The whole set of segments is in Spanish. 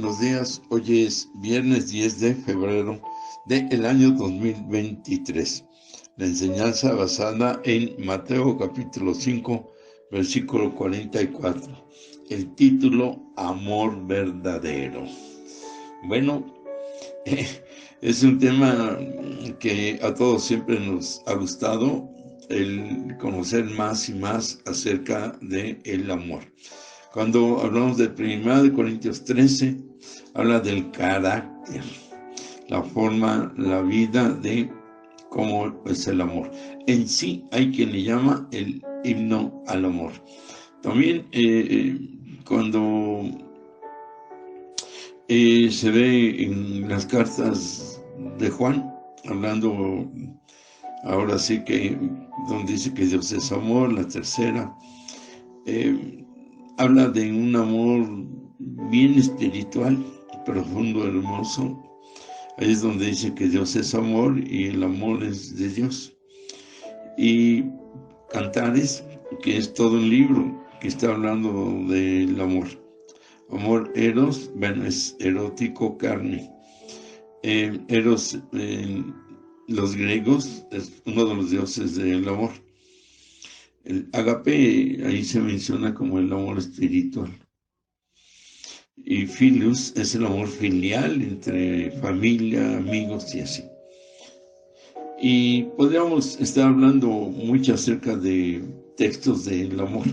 buenos días. Hoy es viernes 10 de febrero del año 2023. La enseñanza basada en Mateo capítulo 5, versículo 44. El título, Amor verdadero. Bueno, es un tema que a todos siempre nos ha gustado, el conocer más y más acerca del amor. Cuando hablamos de 1 Corintios 13, habla del carácter, la forma, la vida de cómo es el amor. En sí hay quien le llama el himno al amor. También cuando se ve en las cartas de Juan, hablando ahora sí que donde dice que Dios es amor, la tercera, habla de un amor bien espiritual, profundo, hermoso. Ahí es donde dice que Dios es amor y el amor es de Dios. Y Cantares, que es todo un libro que está hablando del amor. Amor eros, bueno, es erótico, carne. Eros, los griegos, es uno de los dioses del amor. El agape ahí se menciona como el amor espiritual. Y filius es el amor filial entre familia, amigos y así. Y podríamos estar hablando mucho acerca de textos del amor.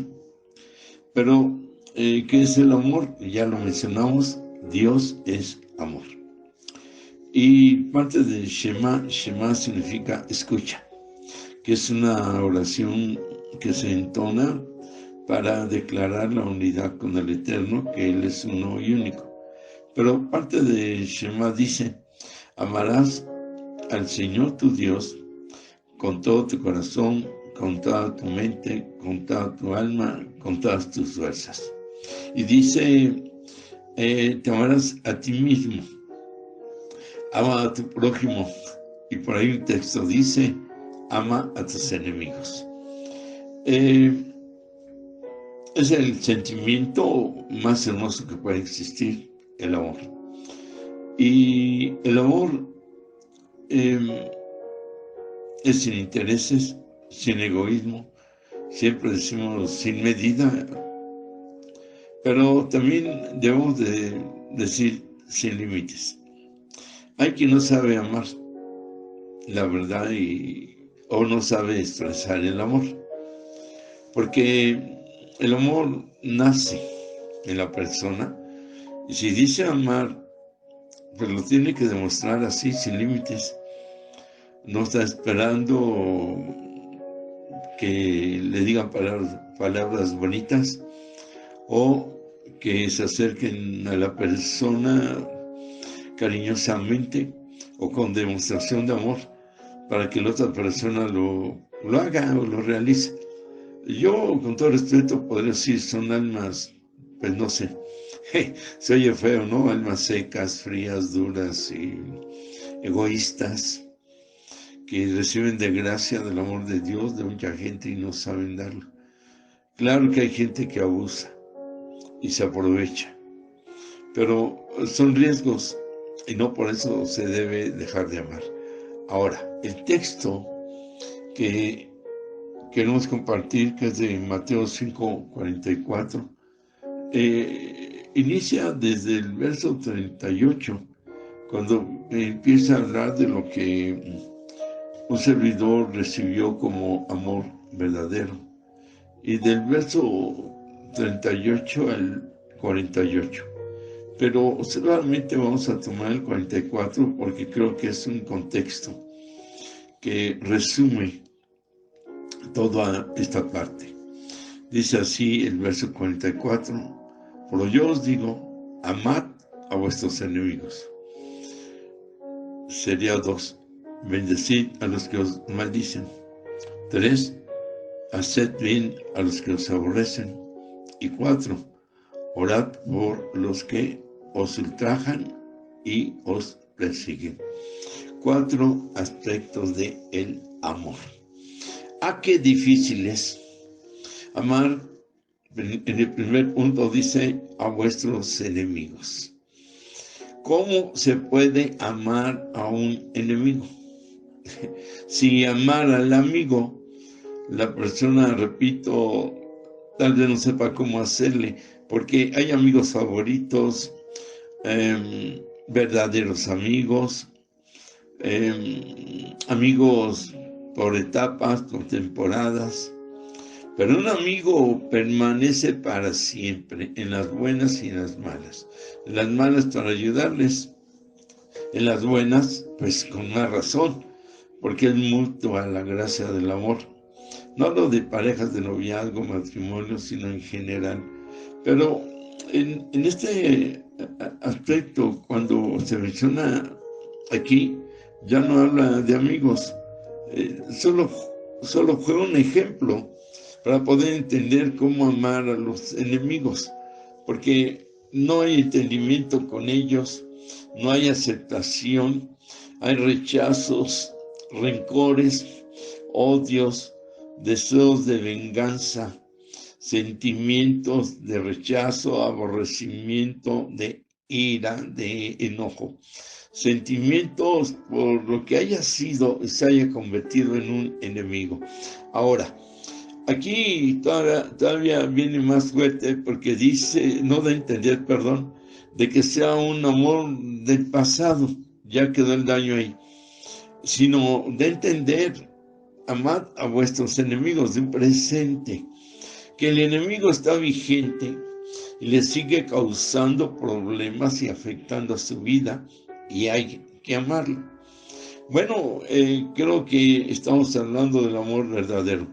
Pero, ¿qué es el amor? Ya lo mencionamos, Dios es amor. Y parte de Shema significa escucha, que es una oración que se entona para declarar la unidad con el Eterno, que Él es uno y único. Pero parte de Shema dice, amarás al Señor tu Dios con todo tu corazón, con toda tu mente, con toda tu alma, con todas tus fuerzas. Y dice, te amarás a ti mismo, ama a tu prójimo. Y por ahí un texto dice, ama a tus enemigos. Es el sentimiento más hermoso que puede existir, el amor. Y el amor es sin intereses, sin egoísmo, siempre decimos sin medida, pero también debemos de decir sin límites. Hay quien no sabe amar, la verdad, o no sabe expresar el amor, porque el amor nace en la persona, y si dice amar, pues lo tiene que demostrar así, sin límites. No está esperando que le digan palabras bonitas o que se acerquen a la persona cariñosamente o con demostración de amor para que la otra persona lo haga o lo realice. Yo, con todo respeto, podría decir, son almas, pues no sé, se oye feo, ¿no? Almas secas, frías, duras y egoístas, que reciben de gracia del amor de Dios de mucha gente y no saben darlo. Claro que hay gente que abusa y se aprovecha, pero son riesgos y no por eso se debe dejar de amar. Ahora, el texto que queremos compartir, que es de Mateo 5:44, inicia desde el verso 38, cuando empieza a hablar de lo que un servidor recibió como amor verdadero. Y del verso 38 al 48. Pero solamente vamos a tomar el 44 porque creo que es un contexto que resume toda esta parte. Dice así el verso 44, pero yo os digo, amad a vuestros enemigos. Sería 2, bendecid a los que os maldicen. 3, haced bien a los que os aborrecen. Y 4, orad por los que os ultrajan y os persiguen. 4 aspectos de el amor. ¡Ah, qué difícil es! Amar, en el primer punto dice, a vuestros enemigos. ¿cómo se puede amar a un enemigo? Si amar al amigo, la persona, repito, tal vez no sepa cómo hacerle, porque hay amigos favoritos, verdaderos amigos, amigos por etapas, por temporadas, pero un amigo permanece para siempre, en las buenas y en las malas. En las malas para ayudarles, en las buenas, pues con una razón, porque es mutua la gracia del amor. No hablo de parejas de noviazgo, matrimonio, sino en general. Pero en este aspecto, cuando se menciona aquí, ya no habla de amigos. Solo fue un ejemplo para poder entender cómo amar a los enemigos, porque no hay entendimiento con ellos, no hay aceptación, hay rechazos, rencores, odios, deseos de venganza, sentimientos de rechazo, aborrecimiento, de ira, de enojo, sentimientos por lo que haya sido y se haya convertido en un enemigo. Ahora, aquí todavía viene más fuerte porque dice, no da a entender, perdón, de que sea un amor del pasado, ya quedó el daño ahí, sino de entender, amad a vuestros enemigos de un presente, que el enemigo está vigente y le sigue causando problemas y afectando a su vida, y hay que amarlo. Bueno, creo que estamos hablando del amor verdadero.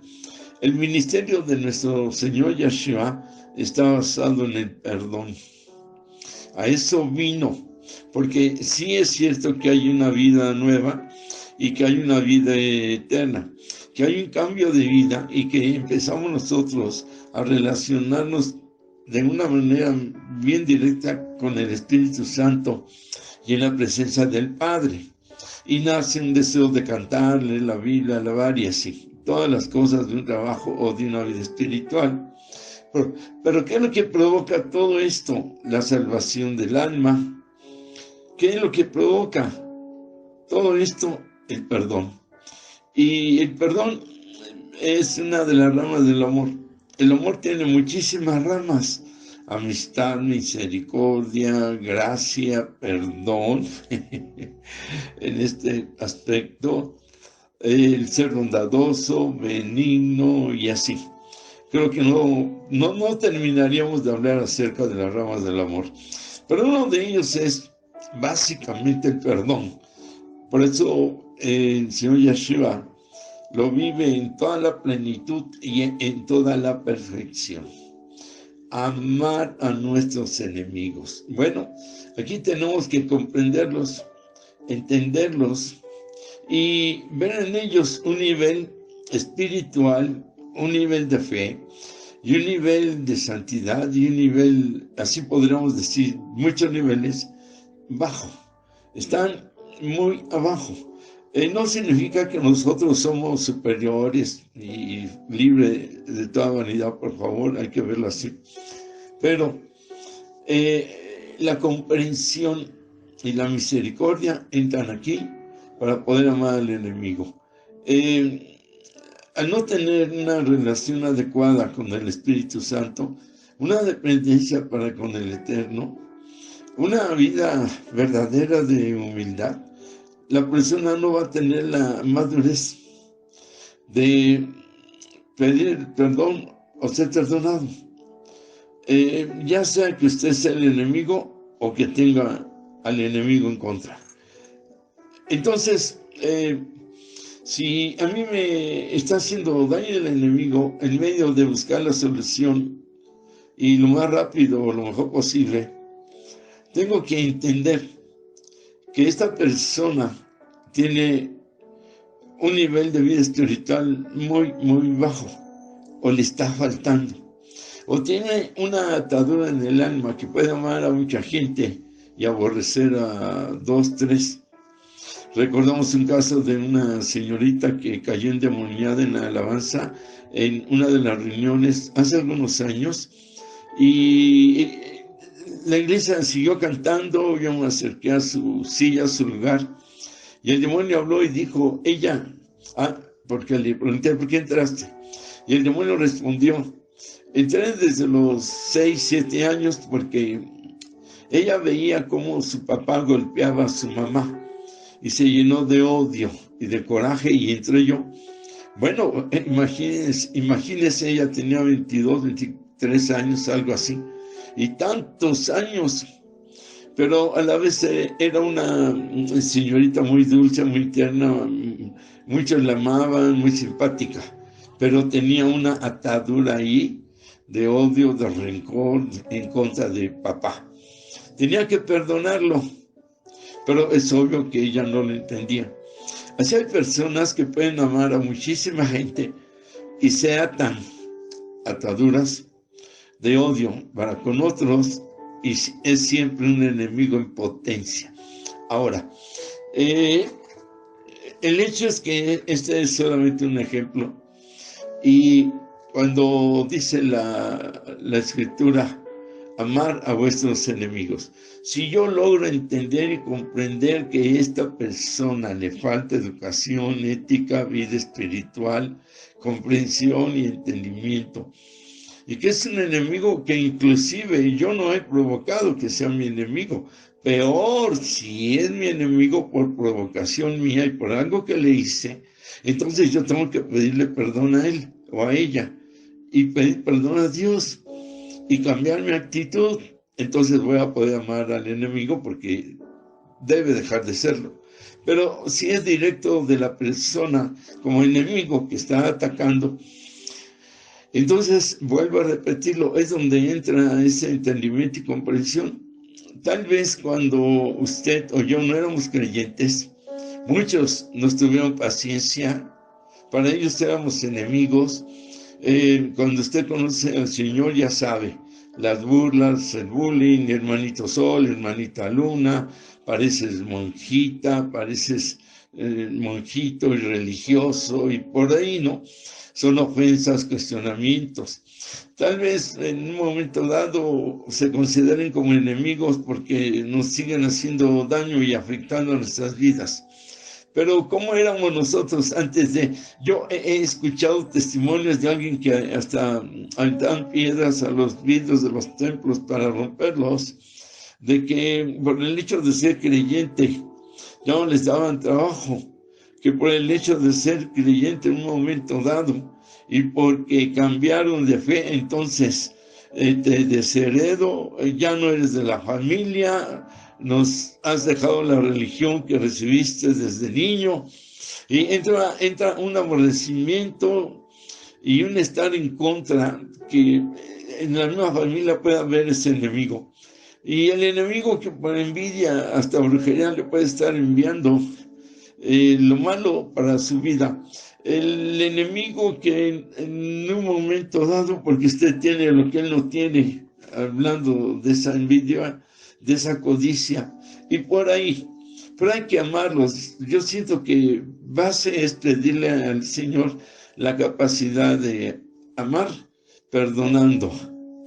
El ministerio de nuestro Señor Yeshua está basado en el perdón. A eso vino, porque sí es cierto que hay una vida nueva y que hay una vida eterna, que hay un cambio de vida y que empezamos nosotros a relacionarnos de una manera bien directa con el Espíritu Santo y en la presencia del Padre. Y nace un deseo de cantarle la Biblia, alabar y así. Todas las cosas de un trabajo o de una vida espiritual. Pero ¿qué es lo que provoca todo esto? La salvación del alma. ¿Qué es lo que provoca todo esto? El perdón. Y el perdón es una de las ramas del amor. El amor tiene muchísimas ramas. Amistad, misericordia, gracia, perdón. En este aspecto, el ser bondadoso, benigno y así. Creo que no terminaríamos de hablar acerca de las ramas del amor. Pero uno de ellos es básicamente el perdón. Por eso el Señor Yeshua lo vive en toda la plenitud y en toda la perfección. Amar a nuestros enemigos. Bueno, aquí tenemos que comprenderlos, entenderlos y ver en ellos un nivel espiritual, un nivel de fe y un nivel de santidad y un nivel, así podríamos decir, muchos niveles bajo. Están muy abajo. No significa que nosotros somos superiores y libres de toda vanidad, por favor, hay que verlo así. Pero la comprensión y la misericordia entran aquí para poder amar al enemigo. Al no tener una relación adecuada con el Espíritu Santo, una dependencia para con el Eterno, una vida verdadera de humildad, la persona no va a tener la madurez de pedir perdón o ser perdonado. Ya sea que usted sea el enemigo o que tenga al enemigo en contra. Entonces, si a mí me está haciendo daño el enemigo, en medio de buscar la solución y lo más rápido o lo mejor posible, tengo que entender que esta persona tiene un nivel de vida espiritual muy, muy bajo, o le está faltando, o tiene una atadura en el alma que puede amar a mucha gente y aborrecer a 2, 3. Recordamos un caso de una señorita que cayó endemoniada en la alabanza en una de las reuniones hace algunos años y la iglesia siguió cantando, yo me acerqué a su silla, a su lugar, y el demonio habló y dijo, ella, porque le pregunté, ¿por qué entraste? Y el demonio respondió, entré desde los 6, 7 años porque ella veía cómo su papá golpeaba a su mamá y se llenó de odio y de coraje y entré yo. Bueno, imagínese, ella tenía 22, 23 años, algo así, y tantos años, pero a la vez era una señorita muy dulce, muy tierna, muchos la amaban, muy simpática, pero tenía una atadura ahí de odio, de rencor en contra de papá. Tenía que perdonarlo, pero es obvio que ella no lo entendía. Así hay personas que pueden amar a muchísima gente y se atan ataduras de odio para con otros y es siempre un enemigo en potencia. Ahora, el hecho es que este es solamente un ejemplo y cuando dice la Escritura, amar a vuestros enemigos. Si yo logro entender y comprender que a esta persona le falta educación, ética, vida espiritual, comprensión y entendimiento, y que es un enemigo que inclusive yo no he provocado que sea mi enemigo, peor si es mi enemigo por provocación mía y por algo que le hice, entonces yo tengo que pedirle perdón a él o a ella y pedir perdón a Dios y cambiar mi actitud, entonces voy a poder amar al enemigo porque debe dejar de serlo. Pero si es directo de la persona como enemigo que está atacando, entonces vuelvo a repetirlo, es donde entra ese entendimiento y comprensión. Tal vez cuando usted o yo no éramos creyentes, muchos nos tuvieron paciencia, para ellos éramos enemigos. Cuando usted conoce al Señor ya sabe, las burlas, el bullying, hermanito Sol, hermanita Luna, pareces monjita, pareces monjito y religioso y por ahí, ¿no? Son ofensas, cuestionamientos. Tal vez en un momento dado se consideren como enemigos porque nos siguen haciendo daño y afectando nuestras vidas. Pero ¿cómo éramos nosotros antes de...? Yo he escuchado testimonios de alguien que hasta aventaban piedras a los vidrios de los templos para romperlos, de que por el hecho de ser creyente ya no les daban trabajo, que por el hecho de ser creyente en un momento dado y porque cambiaron de fe, entonces te desheredo, ya no eres de la familia, nos has dejado la religión que recibiste desde niño, y entra un aborrecimiento y un estar en contra, que en la misma familia puede haber ese enemigo. Y el enemigo que por envidia, hasta brujería, le puede estar enviando lo malo para su vida. El enemigo que en un momento dado, porque usted tiene lo que él no tiene, hablando de esa envidia, de esa codicia, y por ahí, pero hay que amarlos. Yo siento que base es pedirle al Señor la capacidad de amar, perdonando.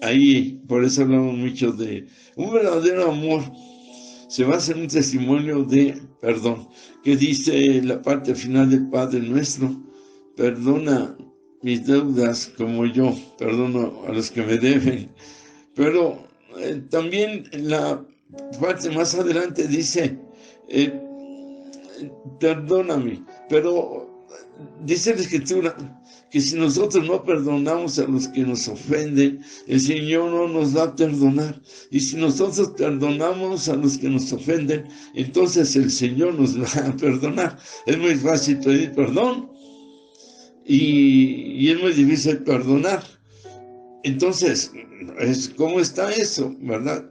Ahí, por eso hablamos mucho de un verdadero amor. Se basa en un testimonio de perdón, que dice la parte final del Padre Nuestro: perdona mis deudas como yo perdono a los que me deben. Pero también la parte más adelante dice, perdóname, pero dice la Escritura que si nosotros no perdonamos a los que nos ofenden, el Señor no nos va a perdonar. Y si nosotros perdonamos a los que nos ofenden, entonces el Señor nos va a perdonar. Es muy fácil pedir perdón y es muy difícil perdonar. Entonces, ¿cómo está eso, verdad?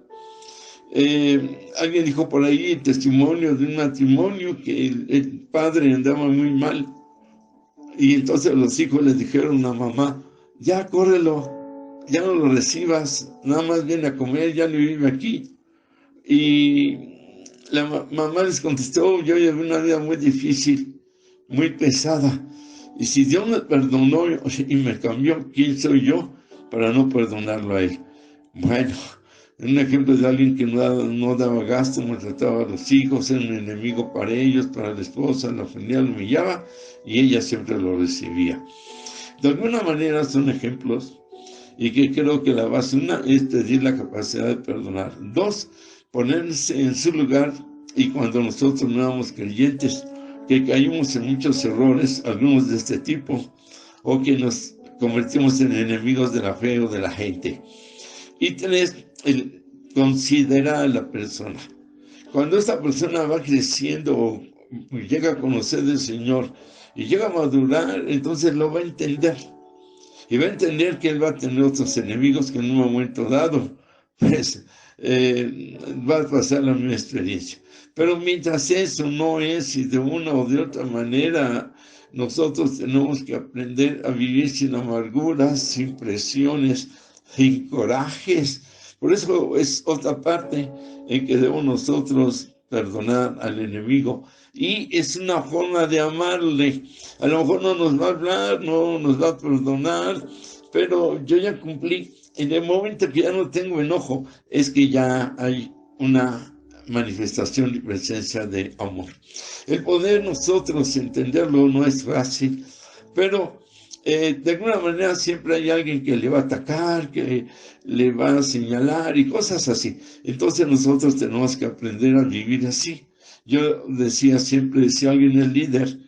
Alguien dijo por ahí el testimonio de un matrimonio que el padre andaba muy mal y entonces los hijos les dijeron a mamá: ya córrelo, ya no lo recibas, nada más viene a comer, ya no vive aquí. Y la mamá les contestó: yo llevé una vida muy difícil, muy pesada, y si Dios me perdonó y me cambió, ¿quién soy yo para no perdonarlo a él? Bueno, Un ejemplo de alguien que no daba gasto, maltrataba a los hijos, era un enemigo para ellos, para la esposa, la ofendía, la humillaba y ella siempre lo recibía. De alguna manera son ejemplos y que creo que la base, una, es pedir la capacidad de perdonar. Dos, ponerse en su lugar, y cuando nosotros no éramos creyentes, que caímos en muchos errores, algunos de este tipo, o que nos convertimos en enemigos de la fe o de la gente. Y tres, el considerar a la persona. Cuando esta persona va creciendo o llega a conocer del Señor y llega a madurar, entonces lo va a entender. Y va a entender que él va a tener otros enemigos que en un momento dado, pues, va a pasar la misma experiencia. Pero mientras eso no es, y de una o de otra manera, nosotros tenemos que aprender a vivir sin amarguras, sin presiones, sin corajes. Por eso es otra parte en que debemos nosotros perdonar al enemigo. Y es una forma de amarle. A lo mejor no nos va a hablar, no nos va a perdonar, pero yo ya cumplí. En el momento que ya no tengo enojo, es que ya hay una manifestación y presencia de amor. El poder nosotros entenderlo no es fácil, pero de alguna manera siempre hay alguien que le va a atacar, que le va a señalar y cosas así. Entonces nosotros tenemos que aprender a vivir así. Yo decía siempre, si alguien es líder,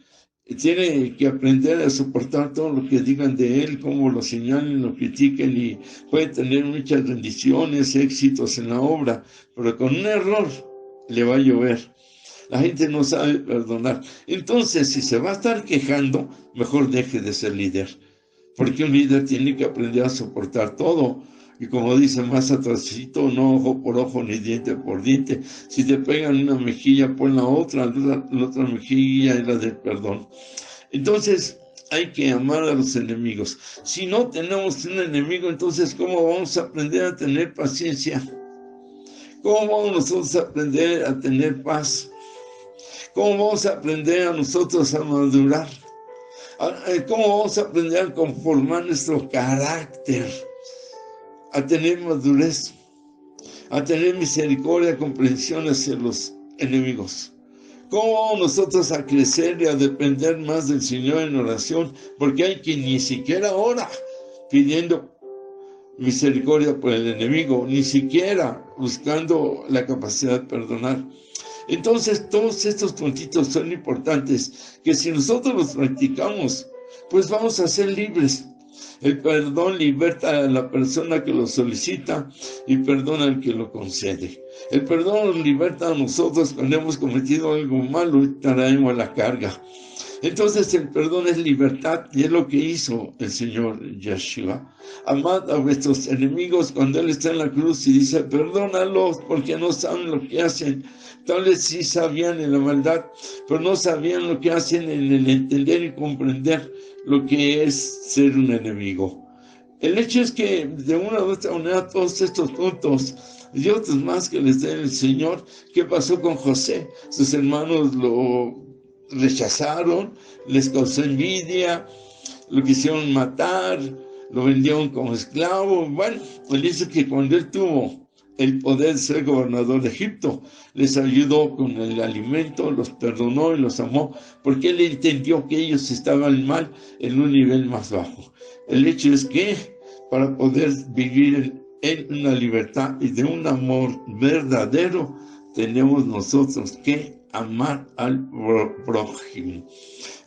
tiene que aprender a soportar todo lo que digan de él, cómo lo señalen, lo critiquen, y puede tener muchas bendiciones, éxitos en la obra, pero con un error le va a llover. La gente no sabe perdonar. Entonces, si se va a estar quejando, mejor deje de ser líder, porque un líder tiene que aprender a soportar todo. Y como dice más atrásito, no ojo por ojo ni diente por diente. Si te pegan una mejilla, pon la otra mejilla es la del perdón. Entonces hay que amar a los enemigos. Si no tenemos un enemigo, entonces ¿cómo vamos a aprender a tener paciencia? ¿Cómo vamos nosotros a aprender a tener paz? ¿Cómo vamos a aprender a nosotros a madurar? ¿Cómo vamos a aprender a conformar nuestro carácter? A tener madurez, a tener misericordia, comprensión hacia los enemigos. ¿Cómo vamos nosotros a crecer y a depender más del Señor en oración? Porque hay quien ni siquiera ora pidiendo misericordia por el enemigo, ni siquiera buscando la capacidad de perdonar. Entonces, todos estos puntitos son importantes, que si nosotros los practicamos, pues vamos a ser libres. El perdón liberta a la persona que lo solicita y perdona al que lo concede. El perdón nos liberta a nosotros cuando hemos cometido algo malo y traemos la carga. Entonces el perdón es libertad, y es lo que hizo el Señor Yeshua. Amad a vuestros enemigos cuando Él está en la cruz y dice, perdónalos porque no saben lo que hacen. Tal vez sí sabían en la maldad, pero no sabían lo que hacen en el entender y comprender lo que es ser un enemigo. El hecho es que de una u otra manera todos estos puntos y otros más que les dé el Señor. ¿Qué pasó con José? Sus hermanos lo rechazaron, les causó envidia, lo quisieron matar, lo vendieron como esclavo. Bueno, él dice que cuando él tuvo el poder de ser gobernador de Egipto, les ayudó con el alimento, los perdonó y los amó, porque él entendió que ellos estaban mal en un nivel más bajo. El hecho es que para poder vivir en una libertad y de un amor verdadero, tenemos nosotros que amar al prójimo.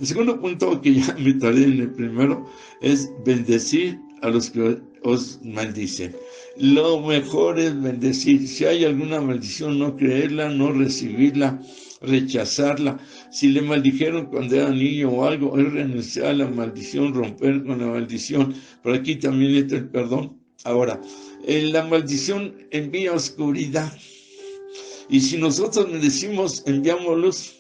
El segundo punto, que ya me tardé en el primero, es bendecir a los que os maldicen. Lo mejor es bendecir. Si hay alguna maldición, no creerla, no recibirla, rechazarla. Si le maldijeron cuando era niño o algo, es renunciar a la maldición, romper con la maldición. Pero aquí también está el perdón. Ahora, la maldición envía oscuridad. Y si nosotros bendecimos, enviamos luz.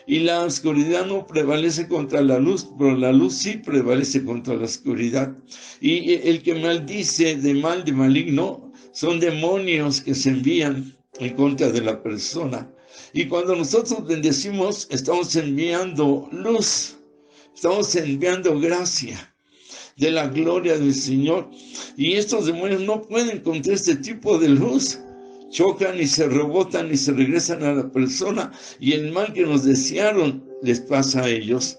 Y la oscuridad no prevalece contra la luz, pero la luz sí prevalece contra la oscuridad. Y el que maldice de mal, de maligno, son demonios que se envían en contra de la persona. Y cuando nosotros bendecimos, estamos enviando luz, estamos enviando gracia. de la gloria del Señor. Y estos demonios no pueden contra este tipo de luz. Chocan y se rebotan y se regresan a la persona, y el mal que nos desearon les pasa a ellos.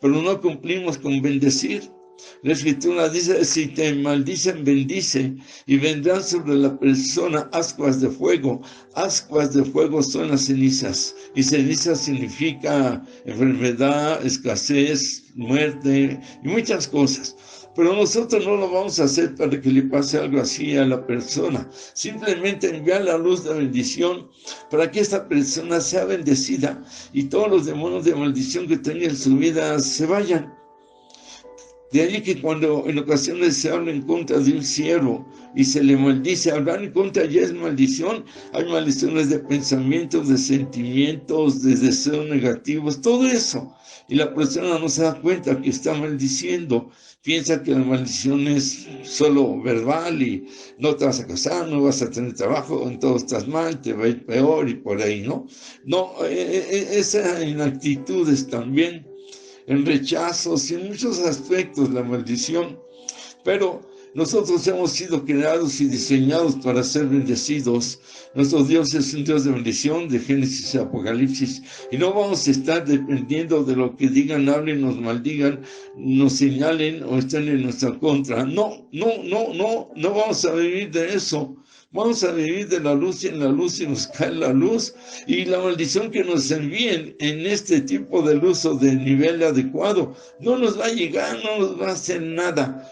Pero no cumplimos con bendecir. La Escritura dice: si te maldicen, bendice, y vendrán sobre la persona ascuas de fuego. Ascuas de fuego son las cenizas, y ceniza significa enfermedad, escasez, muerte y muchas cosas. Pero nosotros no lo vamos a hacer para que le pase algo así a la persona. Simplemente enviar la luz de bendición para que esta persona sea bendecida y todos los demonios de maldición que tenga en su vida se vayan. De allí que cuando en ocasiones se habla en contra de un siervo y se le maldice, hablar en contra ya es maldición. Hay maldiciones de pensamientos, de sentimientos, de deseos negativos, todo eso. Y la persona no se da cuenta que está maldiciendo. Piensa que la maldición es solo verbal y no te vas a casar, no vas a tener trabajo, en todo estás mal, te va a ir peor y por ahí, ¿no? No, esa en actitudes también, en rechazos y en muchos aspectos la maldición. Pero nosotros hemos sido creados y diseñados para ser bendecidos. Nuestro Dios es un Dios de bendición, de Génesis y Apocalipsis, y no vamos a estar dependiendo de lo que digan, hablen, nos maldigan, nos señalen o estén en nuestra contra. No vamos a vivir de eso. Vamos a vivir de la luz, y en la luz y nos cae la luz. Y la maldición que nos envíen en este tipo de luz o de nivel adecuado no nos va a llegar, no nos va a hacer nada.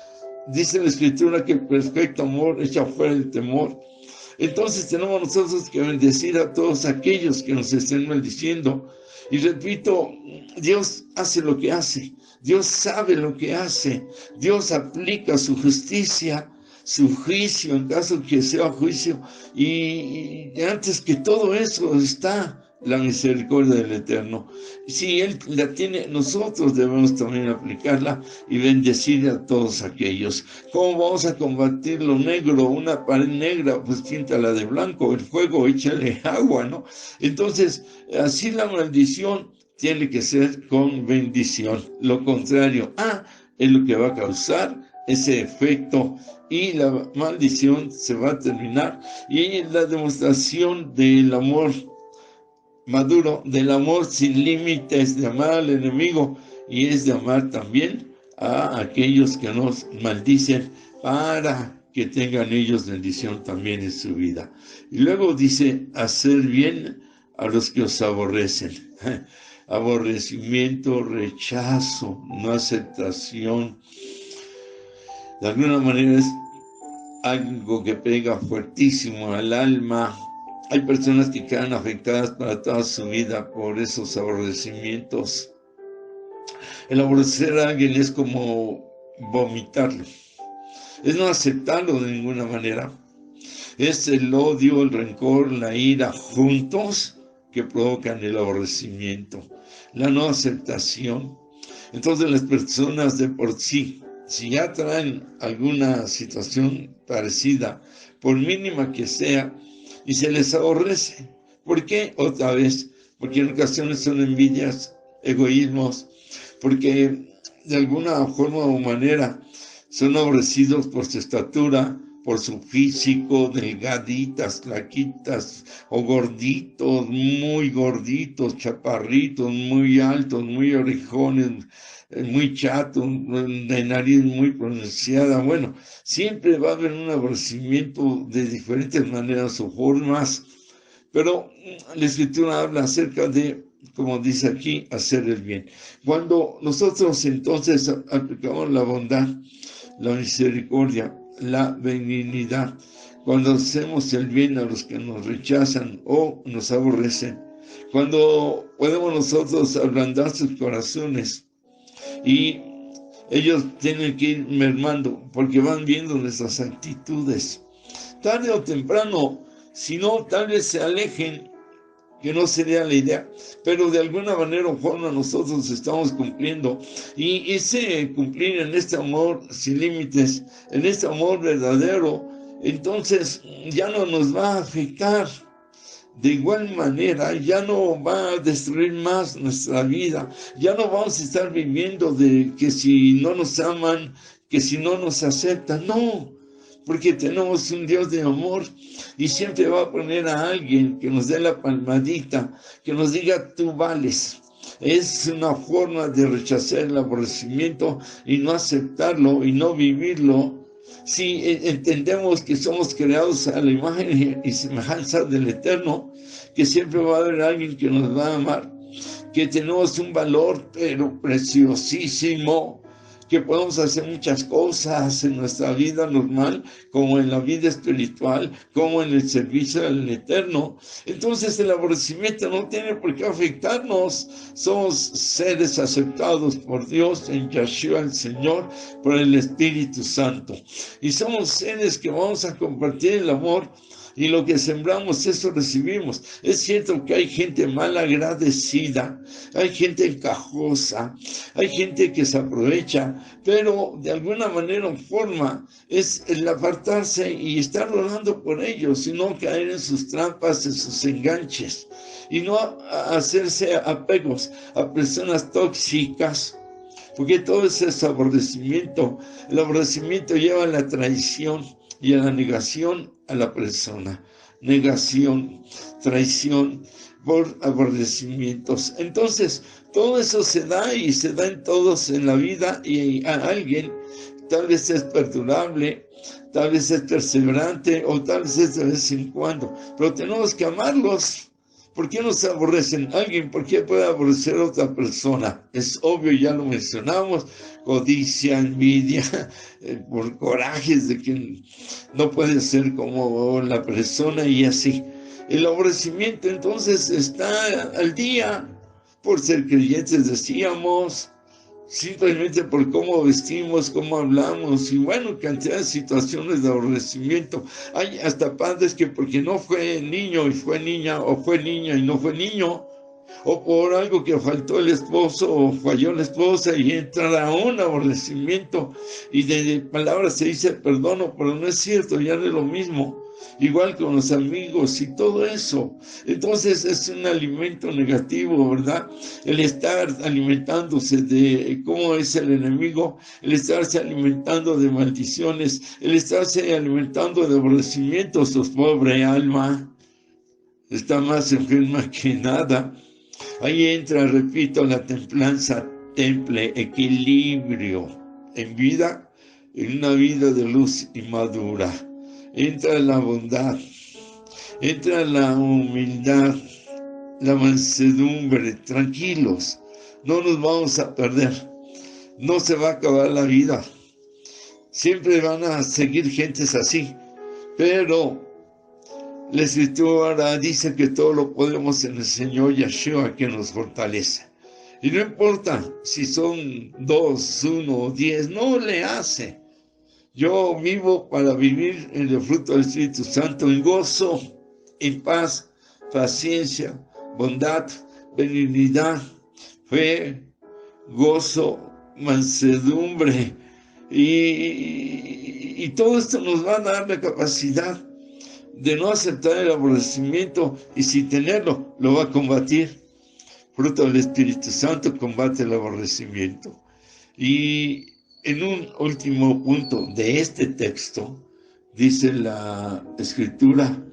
Dice la Escritura que el perfecto amor echa fuera el temor. Entonces tenemos nosotros que bendecir a todos aquellos que nos estén maldiciendo. Y repito, Dios hace lo que hace. Dios sabe lo que hace. Dios aplica su justicia, su juicio, en caso que sea juicio. Y antes que todo eso está la misericordia del Eterno. Si Él la tiene, nosotros debemos también aplicarla y bendecir a todos aquellos. ¿Cómo vamos a combatir lo negro? Una pared negra, pues píntala de blanco. El fuego, échale agua, ¿no? Entonces, así la maldición tiene que ser con bendición. Lo contrario, es lo que va a causar ese efecto, y la maldición se va a terminar. Y la demostración del amor maduro, del amor sin límites, de amar al enemigo, y es de amar también a aquellos que nos maldicen, para que tengan ellos bendición también en su vida. Y luego dice: hacer bien a los que os aborrecen. Aborrecimiento, rechazo, no aceptación. De alguna manera es algo que pega fuertísimo al alma. Hay personas que quedan afectadas para toda su vida por esos aborrecimientos. El aborrecer a alguien es como vomitarlo. Es no aceptarlo de ninguna manera. Es el odio, el rencor, la ira juntos que provocan el aborrecimiento. La no aceptación. Entonces las personas de por sí, si ya traen alguna situación parecida, por mínima que sea, y se les aborrece. ¿Por qué? Otra vez, porque en ocasiones son envidias, egoísmos, porque de alguna forma o manera son aborrecidos por su estatura, por su físico, delgaditas, flaquitas, o gorditos, muy gorditos, chaparritos, muy altos, muy orejones, muy chatos, de nariz muy pronunciada. Bueno, siempre va a haber un aborrecimiento de diferentes maneras o formas, pero la Escritura habla acerca de, como dice aquí, hacer el bien. Cuando nosotros entonces aplicamos la bondad, la misericordia, la benignidad, cuando hacemos el bien a los que nos rechazan o nos aborrecen, cuando podemos nosotros ablandar sus corazones, y ellos tienen que ir mermando porque van viendo nuestras actitudes. Tarde o temprano, si no, tal vez se alejen, que no sería la idea, pero de alguna manera o forma nosotros estamos cumpliendo. Y ese cumplir en este amor sin límites, en este amor verdadero, entonces ya no nos va a afectar. De igual manera, ya no va a destruir más nuestra vida. Ya no vamos a estar viviendo de que si no nos aman, que si no nos acepta, no, porque tenemos un Dios de amor y siempre va a poner a alguien que nos dé la palmadita, que nos diga tú vales. Es una forma de rechazar el aborrecimiento y no aceptarlo y no vivirlo. Si entendemos que somos creados a la imagen y semejanza del Eterno, que siempre va a haber alguien que nos va a amar, que tenemos un valor pero preciosísimo, que podemos hacer muchas cosas en nuestra vida normal, como en la vida espiritual, como en el servicio al Eterno. Entonces el aborrecimiento no tiene por qué afectarnos. Somos seres aceptados por Dios en Yeshua el Señor, por el Espíritu Santo. Y somos seres que vamos a compartir el amor. Y lo que sembramos, eso recibimos. Es cierto que hay gente mal agradecida, hay gente encajosa, hay gente que se aprovecha, pero de alguna manera o forma es el apartarse y estar orando por ellos, y no caer en sus trampas, en sus enganches, y no hacerse apegos a personas tóxicas, porque todo ese es aborrecimiento. El aborrecimiento lleva a la traición y a la negación a la persona. Negación, traición por aborrecimientos. Entonces, todo eso se da y se da en todos en la vida, y a alguien tal vez es perdurable, tal vez es perseverante o tal vez es de vez en cuando, pero tenemos que amarlos. ¿Por qué nos aborrecen? Alguien, ¿por qué puede aborrecer a otra persona? Es obvio, ya lo mencionamos, codicia, envidia, por corajes de que no puede ser como la persona y así. El aborrecimiento entonces está al día por ser creyentes, decíamos, simplemente por cómo vestimos, cómo hablamos, y bueno, cantidad de situaciones de aborrecimiento. Hay hasta padres que porque no fue niño y fue niña, o fue niña y no fue niño, o por algo que faltó el esposo o falló la esposa, y entra a un aborrecimiento, y de palabras se dice perdono, pero no es cierto, ya no es lo mismo. Igual con los amigos y todo eso. Entonces es un alimento negativo, ¿verdad? El estar alimentándose de cómo es el enemigo, el estarse alimentando de maldiciones, el estarse alimentando de aborrecimientos. Su pobre alma está más enferma que nada. Ahí entra, repito, la templanza, temple, equilibrio en vida, en una vida de luz y madura. Entra la bondad, entra la humildad, la mansedumbre. Tranquilos, no nos vamos a perder, no se va a acabar la vida. Siempre van a seguir gentes así, pero la Escritura dice que todo lo podemos en el Señor Yeshua, que nos fortalece. Y no importa si son 2, 1 o 10, no le hace. Yo vivo para vivir en el fruto del Espíritu Santo, en gozo, en paz, paciencia, bondad, benignidad, fe, gozo, mansedumbre. Y todo esto nos va a dar la capacidad de no aceptar el aborrecimiento, y si tenerlo, lo va a combatir. Fruto del Espíritu Santo combate el aborrecimiento. Y en un último punto de este texto, dice la Escritura: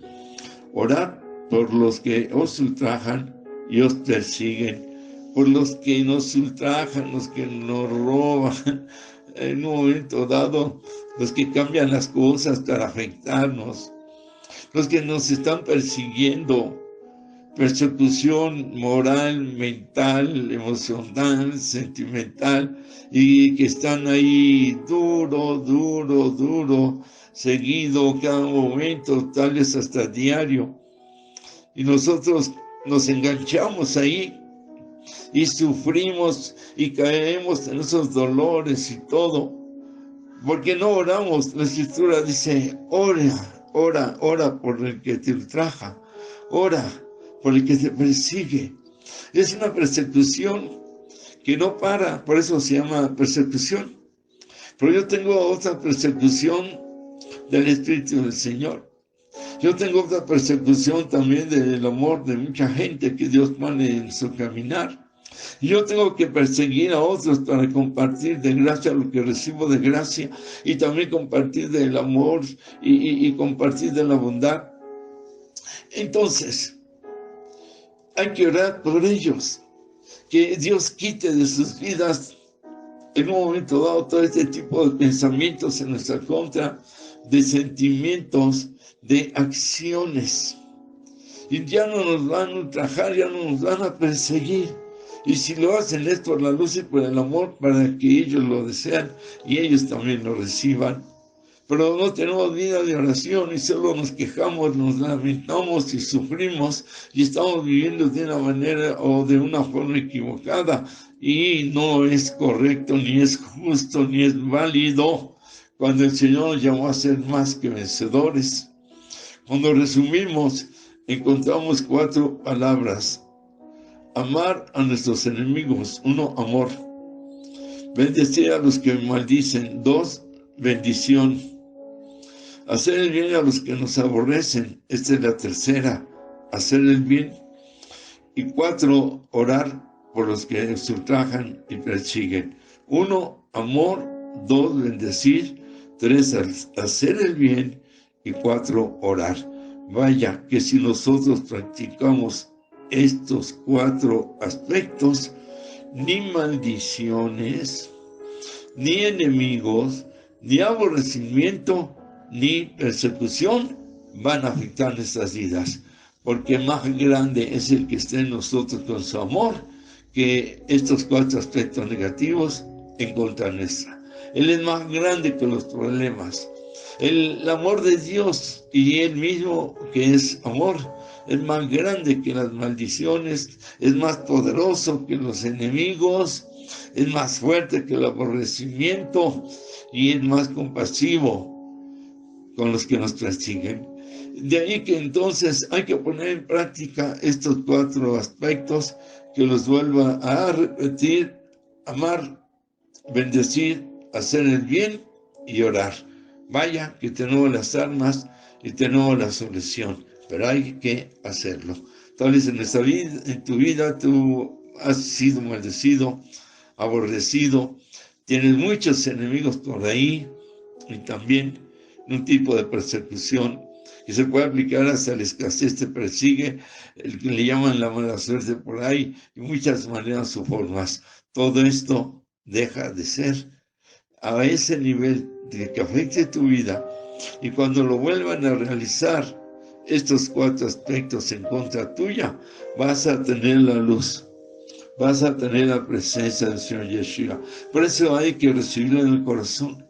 orad por los que os ultrajan y os persiguen, por los que nos ultrajan, los que nos roban, en un momento dado, los que cambian las cosas para afectarnos, los que nos están persiguiendo, persecución moral, mental, emocional, sentimental, y que están ahí duro, seguido cada momento, tal vez hasta diario. Y nosotros nos enganchamos ahí y sufrimos y caemos en esos dolores y todo, porque no oramos. La Escritura dice: ora por el que te ultraja, ora por el que te persigue. Es una persecución que no para, por eso se llama persecución. Pero yo tengo otra persecución del Espíritu del Señor. Yo tengo otra persecución también del amor de mucha gente que Dios pone en su caminar. Y yo tengo que perseguir a otros para compartir de gracia lo que recibo de gracia, y también compartir del amor y compartir de la bondad. Entonces, hay que orar por ellos, que Dios quite de sus vidas en un momento dado todo este tipo de pensamientos en nuestra contra, de sentimientos, de acciones. Y ya no nos van a ultrajar, ya no nos van a perseguir. Y si lo hacen es por la luz y por el amor, para que ellos lo desean y ellos también lo reciban. Pero no tenemos vida de oración y solo nos quejamos, nos lamentamos y sufrimos y estamos viviendo de una manera o de una forma equivocada, y no es correcto, ni es justo, ni es válido, cuando el Señor nos llamó a ser más que vencedores. Cuando resumimos, encontramos 4 palabras: amar a nuestros enemigos, 1, amor; bendecir a los que me maldicen, 2, bendición; hacer el bien a los que nos aborrecen, esta es la tercera, hacer el bien; y 4, orar por los que nos ultrajan y persiguen. 1, amor; 2, bendecir; 3, hacer el bien; y 4, orar. Vaya que si nosotros practicamos estos 4 aspectos, ni maldiciones, ni enemigos, ni aborrecimiento, ni persecución van a afectar nuestras vidas, porque más grande es el que está en nosotros con su amor que estos 4 aspectos negativos en contra nuestra. Él es más grande que los problemas. El amor de Dios y Él mismo, que es amor, es más grande que las maldiciones, es más poderoso que los enemigos, es más fuerte que el aborrecimiento y es más compasivo con los que nos persiguen. De ahí que entonces hay que poner en práctica estos 4 aspectos, que los vuelva a repetir: amar, bendecir, hacer el bien y orar. Vaya que tenemos las armas y tenemos la solución, pero hay que hacerlo. Tal vez en nuestra vida, en tu vida, tú has sido maldecido, aborrecido, tienes muchos enemigos por ahí, y también un tipo de persecución que se puede aplicar hasta la escasez te persigue, el que le llaman la mala suerte por ahí, y muchas maneras o formas. Todo esto deja de ser a ese nivel de que afecte tu vida, y cuando lo vuelvan a realizar estos 4 aspectos en contra tuya, vas a tener la luz, vas a tener la presencia del Señor Yeshua. Por eso hay que recibirlo en el corazón,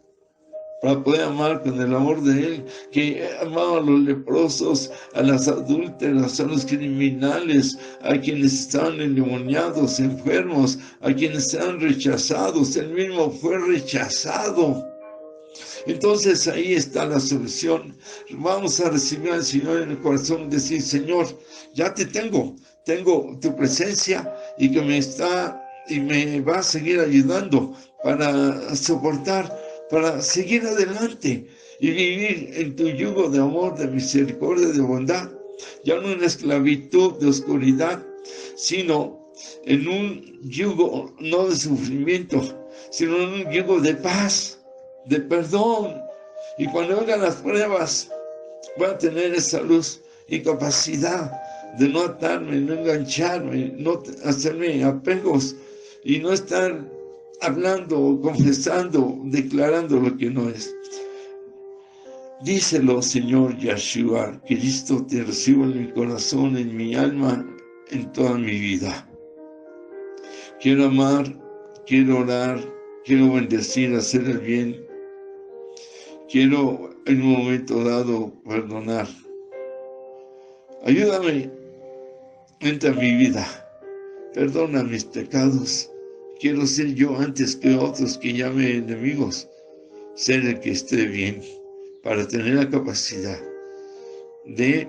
para poder amar con el amor de Él, que amaba a los leprosos, a las adúlteras, a los criminales, a quienes están endemoniados, enfermos, a quienes están rechazados. Él mismo fue rechazado. Entonces ahí está la solución. Vamos a recibir al Señor en el corazón y decir: Señor, ya te tengo tu presencia, y que me va a seguir ayudando para soportar, para seguir adelante y vivir en tu yugo de amor, de misericordia, de bondad, ya no en esclavitud de oscuridad, sino en un yugo no de sufrimiento, sino en un yugo de paz, de perdón. Y cuando vengan las pruebas, voy a tener esa luz y capacidad de no atarme, no engancharme, no hacerme apegos y no estar hablando, confesando, declarando lo que no es. Díselo, Señor Yeshua: Cristo, te recibo en mi corazón, en mi alma, en toda mi vida. Quiero amar, quiero orar, quiero bendecir, hacer el bien. Quiero en un momento dado perdonar. Ayúdame, entra en mi vida, perdona mis pecados. Quiero ser yo antes que otros que llame enemigos, ser el que esté bien, para tener la capacidad de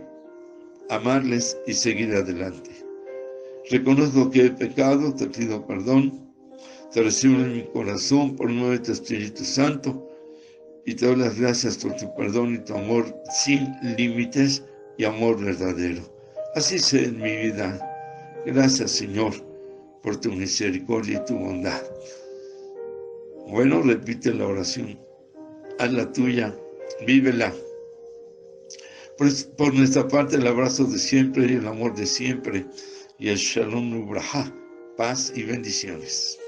amarles y seguir adelante. Reconozco que he pecado, te pido perdón, te recibo en mi corazón por medio de tu Espíritu Santo, y te doy las gracias por tu perdón y tu amor sin límites y amor verdadero. Así sea en mi vida. Gracias, Señor, por tu misericordia y tu bondad. Bueno, repite la oración, hazla tuya, vívela. Por nuestra parte, el abrazo de siempre y el amor de siempre, y el Shalom Ubraja, paz y bendiciones.